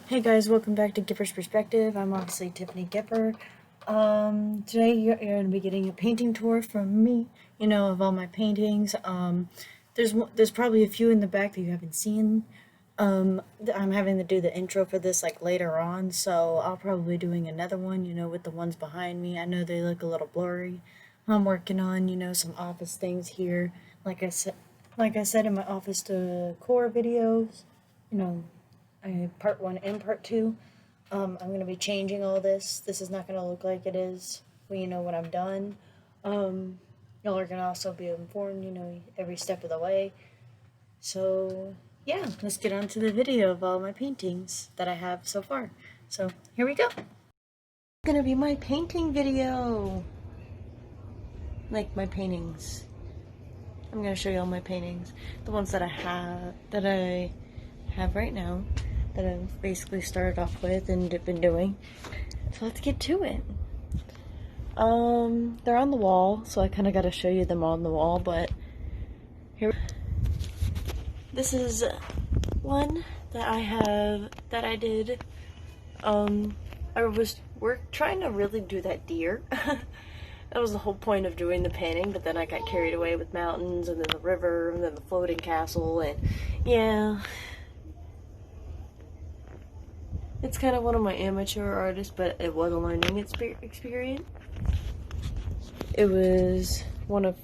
Hey guys, welcome back to Gipper's Perspective. I'm obviously Tiffany Gipper. Today you're going to be getting a painting tour from me, of all my paintings. There's probably a few in the back that you haven't seen. I'm having to do the intro for this like later on, so I'll probably be doing another one, with the ones behind me. I know they look a little blurry. I'm working on, some office things here. Like I said in my office decor videos, you know, part one and part two. I'm gonna be changing all this. This is not gonna look like it is when I'm done. Y'all are gonna also be informed, every step of the way. So yeah, let's get on to the video of all my paintings that I have so far. So here we go. It's gonna be my painting video. Like my paintings. I'm gonna show you all my paintings. The ones that I have right now, that I've basically started off with and been doing. So let's get to it. They're on the wall, so I kind of got to show you them on the wall, but here. This is one that I did. We're trying to really do that deer. That was the whole point of doing the painting, but then I got carried away with mountains and then the river and then the floating castle, and yeah. It's kind of one of my amateur artists, but it was a learning experience. It's one of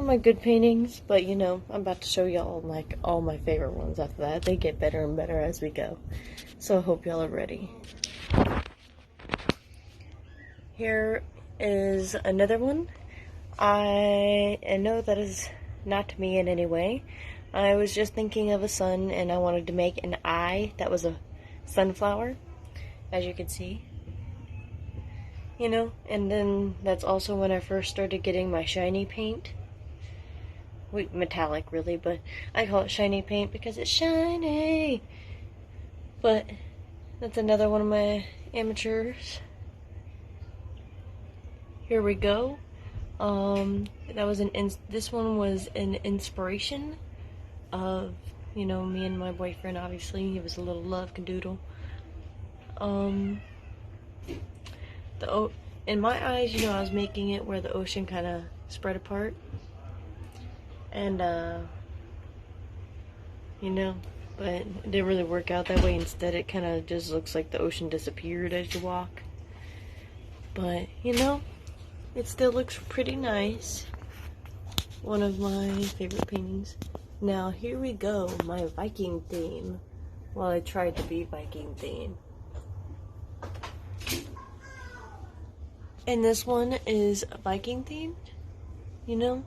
my good paintings, but I'm about to show y'all like all my favorite ones after that. They get better and better as we go. So I hope y'all are ready. Here is another one. I know that is not me in any way. I was just thinking of a sun and I wanted to make an eye that was a sunflower, as you can see, and then that's also when I first started getting my shiny paint. Metallic really, but I call it shiny paint because it's shiny. But that's another one of my amateurs. Here we go. This one was an inspiration of me and my boyfriend. Obviously he was a little love cadoodle. In my eyes, I was making it where the ocean kind of spread apart, and but it didn't really work out that way. Instead it kind of just looks like the ocean disappeared as you walk, but it still looks pretty nice. One of my favorite paintings. Now here we go, my Viking theme. Well, I tried to be Viking theme. And this one is Viking themed. You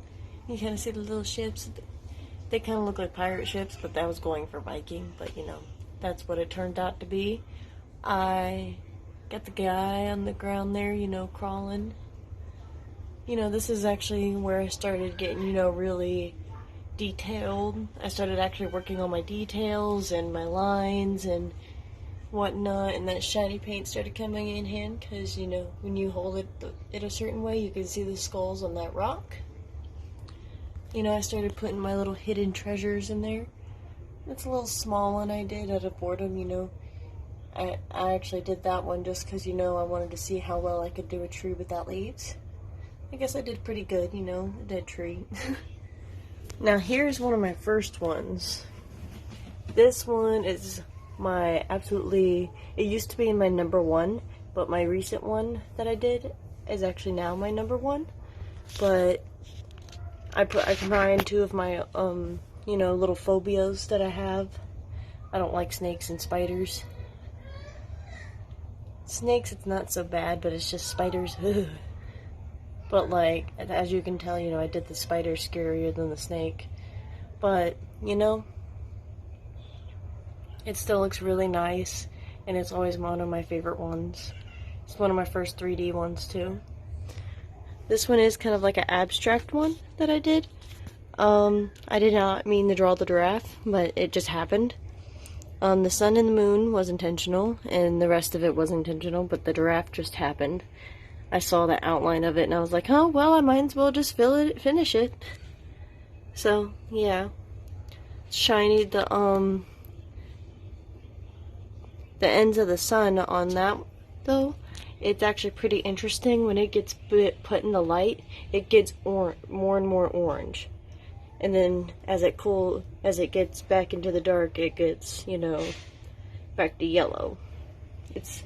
kind of see the little ships. They kind of look like pirate ships, but that was going for Viking. But that's what it turned out to be. I got the guy on the ground there, crawling. This is actually where I started getting, really detailed. I started actually working on my details and my lines and whatnot, and that shiny paint started coming in hand because, when you hold it a certain way, you can see the skulls on that rock. I started putting my little hidden treasures in there. It's a little small one I did out of boredom, I actually did that one just because, I wanted to see how well I could do a tree without leaves. I guess I did pretty good, a dead tree. Now here's one of my first ones. This one is it used to be my number one, but my recent one that I did is actually now my number one. But I combined two of my, little phobias that I have. I don't like snakes and spiders. Snakes, it's not so bad, but it's just spiders. But like, as you can tell, I did the spider scarier than the snake. But, it still looks really nice, and it's always one of my favorite ones. It's one of my first 3D ones, too. This one is kind of like an abstract one that I did. I did not mean to draw the giraffe, but it just happened. The sun and the moon was intentional, and the rest of it was intentional, but the giraffe just happened. I saw the outline of it, and I was like, oh, well, I might as well just finish it. So, yeah. Shiny, the ends of the sun on that, though, it's actually pretty interesting. When it gets put in the light, it gets more and more orange. And then as it gets back into the dark, it gets, you know, back to yellow. It's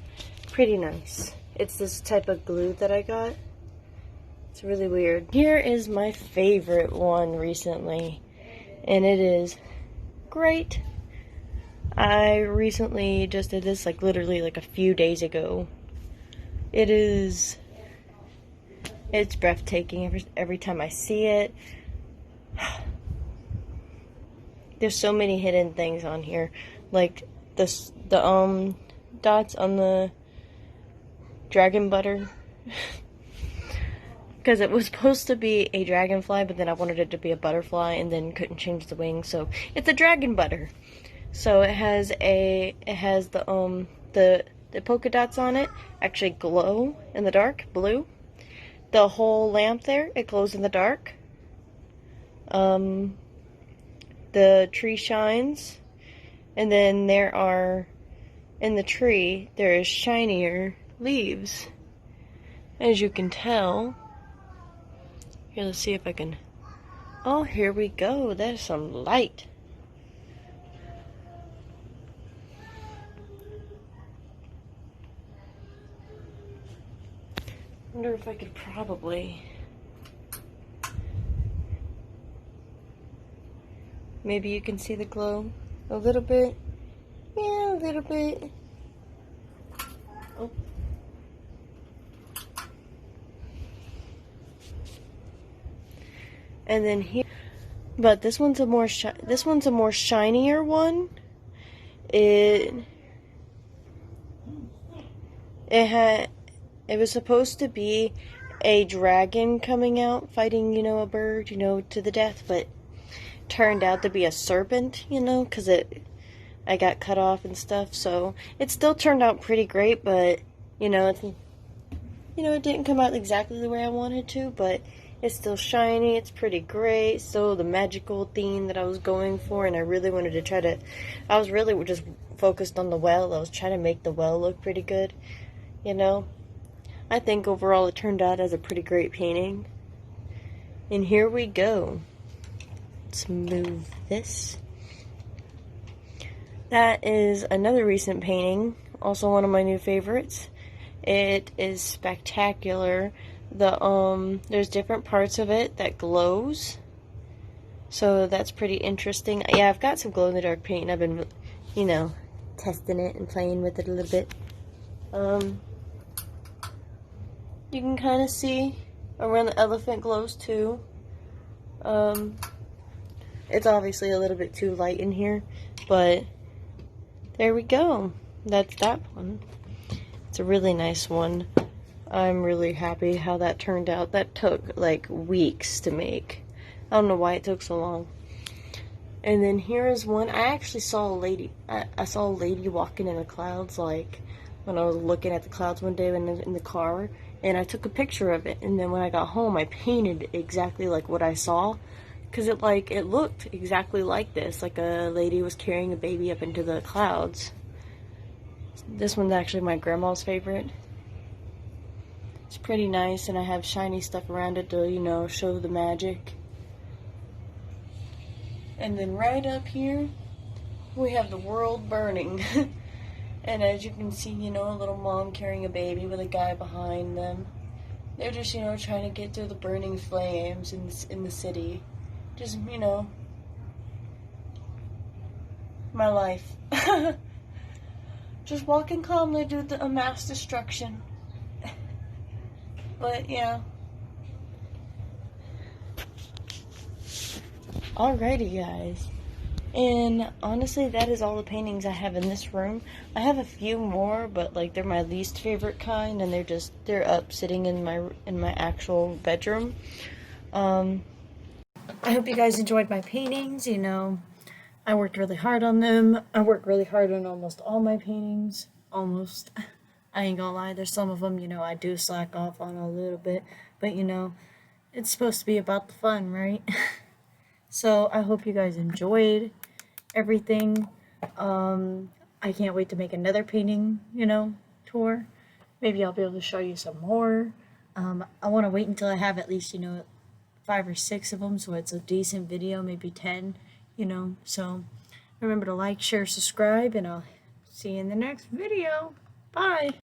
pretty nice. It's this type of glue that I got. It's really weird. Here is my favorite one recently, and it is great. I recently just did this, like, literally like a few days ago. It's breathtaking every time I see it. There's so many hidden things on here, like the dots on the dragon butter. Because it was supposed to be a dragonfly, but then I wanted it to be a butterfly and then couldn't change the wings, so it's a dragon butter. So it has the polka dots on it actually glow in the dark, blue. The whole lamp there, it glows in the dark. The tree shines, and then in the tree there is shinier leaves, as you can tell. Here, let's see if I can. Oh, here we go. There's some light. Wonder if I could probably. Maybe you can see the glow a little bit. Yeah, a little bit. Oh. And then here, but this one's a more shinier one. It was supposed to be a dragon coming out fighting, you know, a bird, you know, to the death, but turned out to be a serpent, you know, because I got cut off and stuff. So it still turned out pretty great, but you know, it didn't come out exactly the way I wanted to, but it's still shiny. It's pretty great. So the magical theme that I was going for, and I really wanted to try to. I was really just focused on the well. I was trying to make the well look pretty good, you know. I think overall it turned out as a pretty great painting. And here we go. Let's move this. That is another recent painting, also one of my new favorites. It is spectacular. There's different parts of it that glows, so that's pretty interesting. Yeah, I've got some glow-in-the-dark paint, and I've been, you know, testing it and playing with it a little bit. You can kind of see around the elephant glows too. It's obviously a little bit too light in here, but there we go. That's that one. It's a really nice one. I'm really happy how that turned out. That took like weeks to make. I don't know why it took so long. And then here is one. I actually saw a lady. I saw a lady walking in the clouds, like when I was looking at the clouds one day in the car, and I took a picture of it. And then when I got home, I painted exactly like what I saw, because it looked exactly like this, like a lady was carrying a baby up into the clouds. This one's actually my grandma's favorite. It's pretty nice, and I have shiny stuff around it to, you know, show the magic. And then right up here, we have the world burning. And as you can see, you know, a little mom carrying a baby with a guy behind them. They're just, you know, trying to get through the burning flames in the city. Just, you know, my life. Just walking calmly through a mass destruction. But, yeah. Alrighty, guys. And honestly, that is all the paintings I have in this room. I have a few more, but like they're my least favorite kind, and they're up sitting in my actual bedroom. I hope you guys enjoyed my paintings. You know, I worked really hard on them. I work really hard on almost all my paintings. Almost. I ain't gonna lie, there's some of them, you know, I do slack off on a little bit, but you know, it's supposed to be about the fun, right? So I hope you guys enjoyed everything. I can't wait to make another painting, tour. Maybe I'll be able to show you some more. I want to wait until I have at least, 5 or 6 of them, so it's a decent video, maybe 10, So remember to like, share, subscribe, and I'll see you in the next video. Bye!